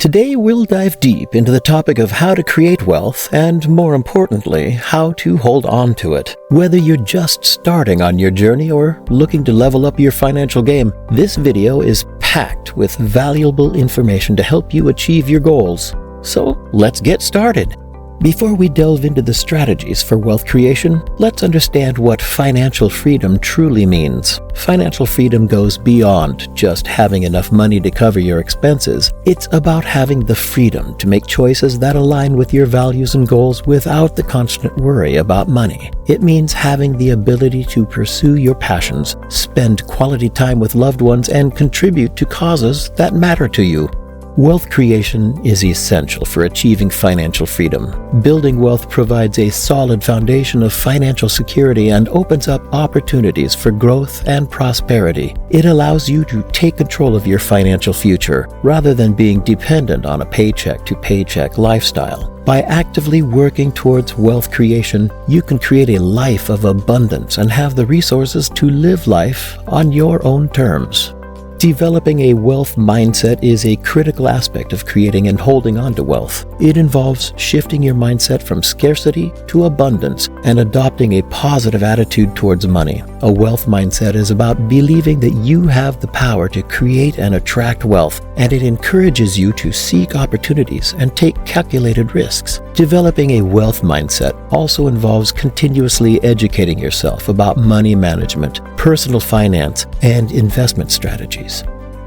Today we'll dive deep into the topic of how to create wealth and, more importantly, how to hold on to it. Whether you're just starting on your journey or looking to level up your financial game, this video is packed with valuable information to help you achieve your goals. So let's get started. Before we delve into the strategies for wealth creation, let's understand what financial freedom truly means. Financial freedom goes beyond just having enough money to cover your expenses. It's about having the freedom to make choices that align with your values and goals without the constant worry about money. It means having the ability to pursue your passions, spend quality time with loved ones, and contribute to causes that matter to you. Wealth creation is essential for achieving financial freedom. Building wealth provides a solid foundation of financial security and opens up opportunities for growth and prosperity. It allows you to take control of your financial future rather than being dependent on a paycheck-to-paycheck lifestyle. By actively working towards wealth creation, you can create a life of abundance and have the resources to live life on your own terms. Developing a wealth mindset is a critical aspect of creating and holding on to wealth. It involves shifting your mindset from scarcity to abundance and adopting a positive attitude towards money. A wealth mindset is about believing that you have the power to create and attract wealth, and it encourages you to seek opportunities and take calculated risks. Developing a wealth mindset also involves continuously educating yourself about money management, personal finance, and investment strategies.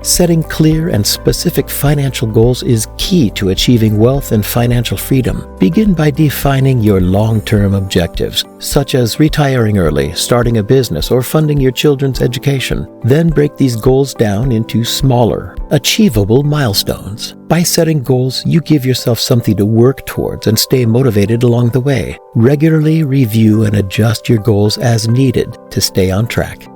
Setting clear and specific financial goals is key to achieving wealth and financial freedom. Begin by defining your long-term objectives, such as retiring early, starting a business, or funding your children's education. Then break these goals down into smaller, achievable milestones. By setting goals, you give yourself something to work towards and stay motivated along the way. Regularly review and adjust your goals as needed to stay on track.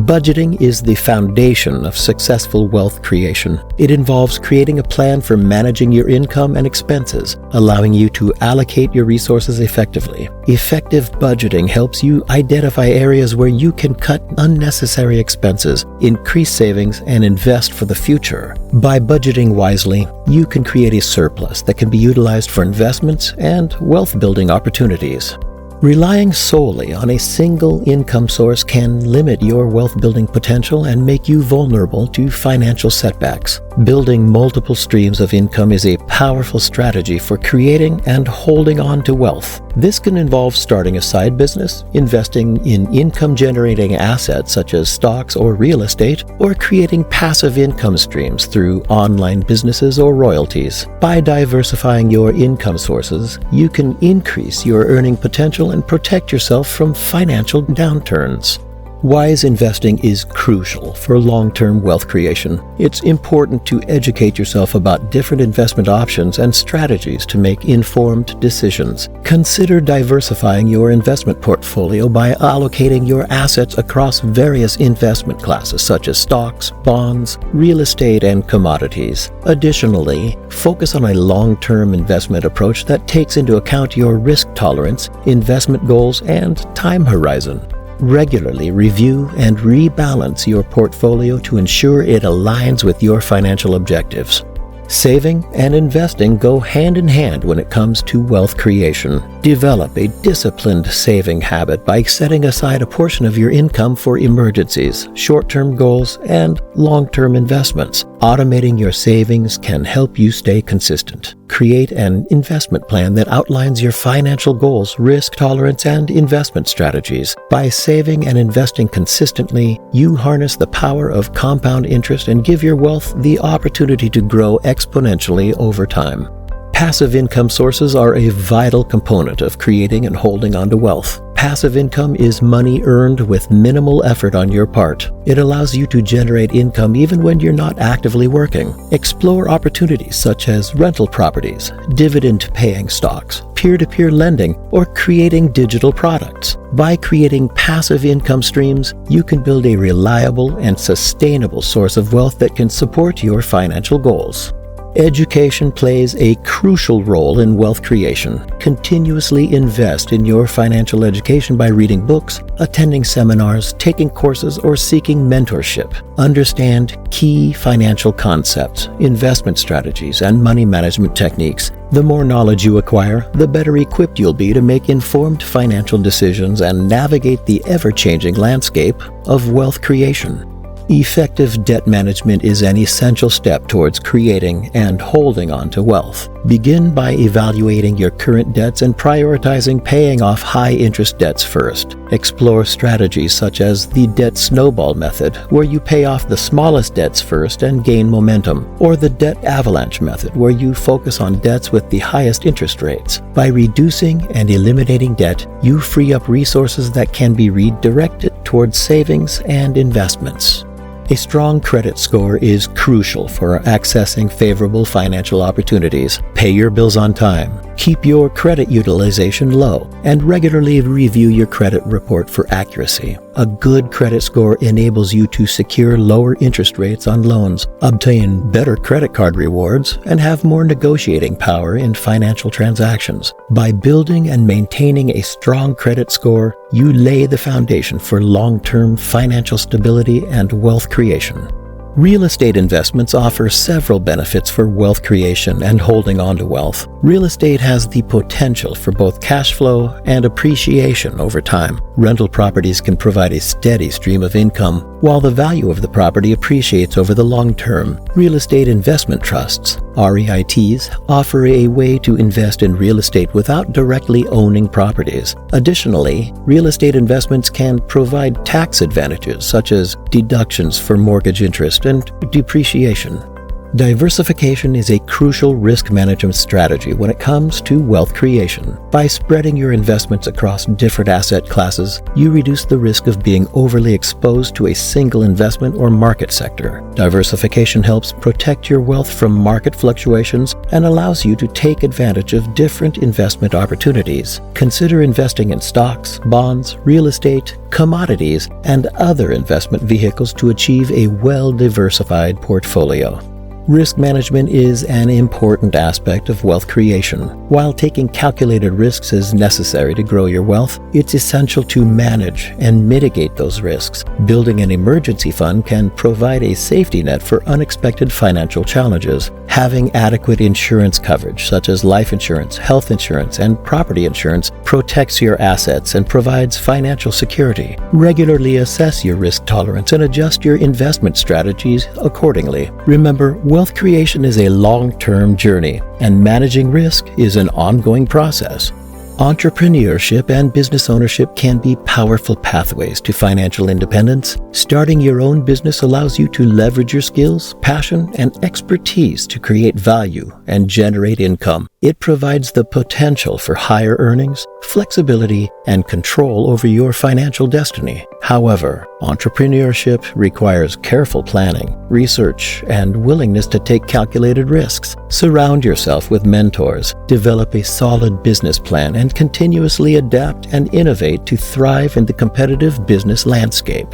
Budgeting is the foundation of successful wealth creation. It involves creating a plan for managing your income and expenses, allowing you to allocate your resources effectively. Effective budgeting helps you identify areas where you can cut unnecessary expenses, increase savings, and invest for the future. By budgeting wisely, you can create a surplus that can be utilized for investments and wealth-building opportunities. Relying solely on a single income source can limit your wealth-building potential and make you vulnerable to financial setbacks. Building multiple streams of income is a powerful strategy for creating and holding on to wealth. This can involve starting a side business, investing in income-generating assets such as stocks or real estate, or creating passive income streams through online businesses or royalties. By diversifying your income sources, you can increase your earning potential and protect yourself from financial downturns. Wise investing is crucial for long-term wealth creation. It's important to educate yourself about different investment options and strategies to make informed decisions. Consider diversifying your investment portfolio by allocating your assets across various investment classes such as stocks, bonds, real estate, and commodities. Additionally, focus on a long-term investment approach that takes into account your risk tolerance, investment goals, and time horizon. Regularly review and rebalance your portfolio to ensure it aligns with your financial objectives. Saving and investing go hand in hand when it comes to wealth creation. Develop a disciplined saving habit by setting aside a portion of your income for emergencies, short-term goals, and long-term investments. Automating your savings can help you stay consistent. Create an investment plan that outlines your financial goals, risk tolerance, and investment strategies. By saving and investing consistently, you harness the power of compound interest and give your wealth the opportunity to grow exponentially over time. Passive income sources are a vital component of creating and holding on to wealth. Passive income is money earned with minimal effort on your part. It allows you to generate income even when you're not actively working. Explore opportunities such as rental properties, dividend-paying stocks, peer-to-peer lending, or creating digital products. By creating passive income streams, you can build a reliable and sustainable source of wealth that can support your financial goals. Education plays a crucial role in wealth creation. Continuously invest in your financial education by reading books, attending seminars, taking courses, or seeking mentorship. Understand key financial concepts, investment strategies, and money management techniques. The more knowledge you acquire, the better equipped you'll be to make informed financial decisions and navigate the ever-changing landscape of wealth creation. Effective debt management is an essential step towards creating and holding on to wealth. Begin by evaluating your current debts and prioritizing paying off high-interest debts first. Explore strategies such as the debt snowball method, where you pay off the smallest debts first and gain momentum, or the debt avalanche method, where you focus on debts with the highest interest rates. By reducing and eliminating debt, you free up resources that can be redirected towards savings and investments. A strong credit score is crucial for accessing favorable financial opportunities. Pay your bills on time, keep your credit utilization low, and regularly review your credit report for accuracy. A good credit score enables you to secure lower interest rates on loans, obtain better credit card rewards, and have more negotiating power in financial transactions. By building and maintaining a strong credit score, you lay the foundation for long-term financial stability and wealth creation. Real estate investments offer several benefits for wealth creation and holding on to wealth. Real estate has the potential for both cash flow and appreciation over time. Rental properties can provide a steady stream of income, while the value of the property appreciates over the long term. Real estate investment trusts, REITs, offer a way to invest in real estate without directly owning properties. Additionally, real estate investments can provide tax advantages such as deductions for mortgage interest and depreciation. Diversification is a crucial risk management strategy when it comes to wealth creation. By spreading your investments across different asset classes, you reduce the risk of being overly exposed to a single investment or market sector. Diversification helps protect your wealth from market fluctuations and allows you to take advantage of different investment opportunities. Consider investing in stocks, bonds, real estate, commodities, and other investment vehicles to achieve a well-diversified portfolio. Risk management is an important aspect of wealth creation. While taking calculated risks is necessary to grow your wealth, it's essential to manage and mitigate those risks. Building an emergency fund can provide a safety net for unexpected financial challenges. Having adequate insurance coverage, such as life insurance, health insurance, and property insurance, protects your assets and provides financial security. Regularly assess your risk tolerance and adjust your investment strategies accordingly. Remember, wealth creation is a long-term journey, and managing risk is an ongoing process. Entrepreneurship and business ownership can be powerful pathways to financial independence. Starting your own business allows you to leverage your skills, passion, and expertise to create value and generate income. It provides the potential for higher earnings, flexibility, and control over your financial destiny. However, entrepreneurship requires careful planning, research, and willingness to take calculated risks. Surround yourself with mentors, develop a solid business plan, and continuously adapt and innovate to thrive in the competitive business landscape.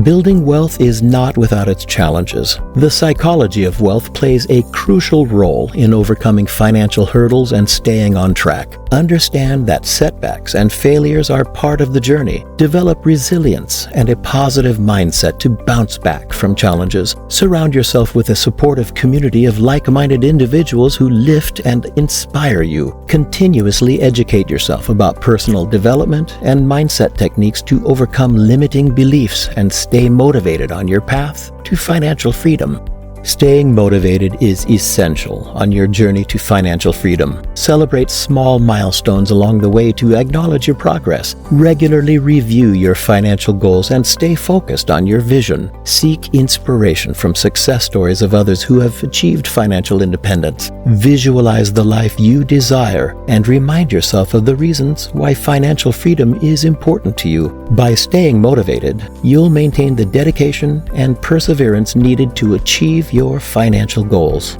Building wealth is not without its challenges. The psychology of wealth plays a crucial role in overcoming financial hurdles and staying on track. Understand that setbacks and failures are part of the journey. Develop resilience and a positive mindset to bounce back from challenges. Surround yourself with a supportive community of like-minded individuals who lift and inspire you. Continuously educate yourself about personal development and mindset techniques to overcome limiting beliefs and stay motivated on your path to financial freedom. Staying motivated is essential on your journey to financial freedom. Celebrate small milestones along the way to acknowledge your progress. Regularly review your financial goals and stay focused on your vision. Seek inspiration from success stories of others who have achieved financial independence. Visualize the life you desire and remind yourself of the reasons why financial freedom is important to you. By staying motivated, you'll maintain the dedication and perseverance needed to achieve your financial goals.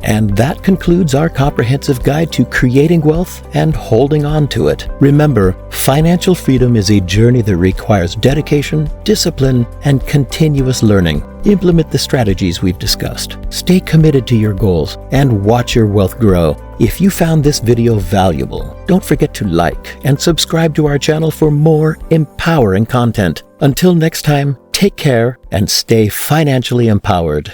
And that concludes our comprehensive guide to creating wealth and holding on to it. Remember, financial freedom is a journey that requires dedication, discipline, and continuous learning. Implement the strategies we've discussed. Stay committed to your goals and watch your wealth grow. If you found this video valuable, don't forget to like and subscribe to our channel for more empowering content. Until next time, take care and stay financially empowered.